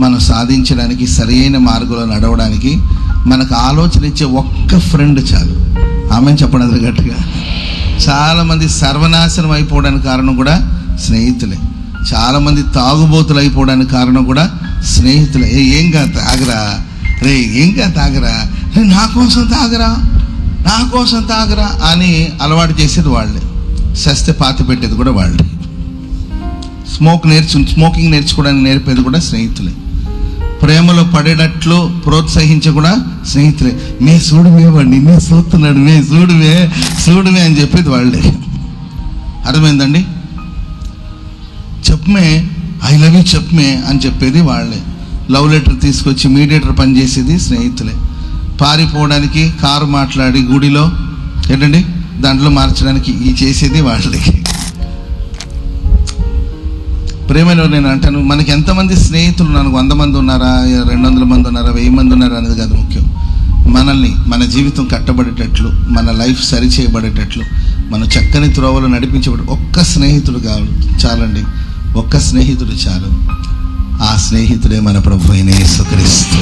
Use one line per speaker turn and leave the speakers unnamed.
మనం సాధించడానికి, సరైన మార్గంలో నడవడానికి మనకు ఆలోచన ఇచ్చే ఒక్క ఫ్రెండ్ చాలు. ఆమెను చెప్పండి అది గట్టిగా. చాలామంది సర్వనాశనం అయిపోవడానికి కారణం కూడా స్నేహితులే. చాలామంది తాగుబోతులు అయిపోవడానికి కారణం కూడా స్నేహితులే. ఏంగా తాగరా, రే ఏంగా తాగరా, నా కోసం తాగరా, నా కోసం తాగరా అని అలవాటు చేసేది వాళ్ళే. సస్తే పాతి పెట్టేది కూడా వాళ్ళే. స్మోకింగ్ నేర్చుకోవడానికి నేర్పేది కూడా స్నేహితులే. ప్రేమలో పడేటట్లు ప్రోత్సహించే కూడా స్నేహితులే. మే చూడుమే వాడిని, మే చూస్తున్నాడు, మే చూడుమే అని చెప్పేది వాళ్ళే. అర్థమైందండి? చెప్పమే, ఐ లవ్ యూ చెప్పమే అని చెప్పేది వాళ్ళే. లవ్ లెటర్ తీసుకొచ్చి మీడియేటర్ పనిచేసేది స్నేహితులే. పారిపోవడానికి కారు మాట్లాడి గుడిలో ఏంటండి దాంట్లో మార్చడానికి ఈ చేసేది వాళ్ళకి. ప్రేమలో నేను అంటాను, మనకి ఎంతమంది స్నేహితులు ఉన్నారు? 100 మంది ఉన్నారా, 200 మంది ఉన్నారా, 1000 మంది ఉన్నారా అనేది కాదు ముఖ్యం. మనల్ని, మన జీవితం కట్టబడేటట్లు, మన లైఫ్ సరి చేయబడేటట్లు, మన చక్కని త్రోవలు నడిపించబడి ఒక్క స్నేహితుడు కావాలి చాలండి. ఒక్క స్నేహితుడు చాలు. ఆ స్నేహితుడే మన ప్రభు అయిన యేసుక్రీస్తు.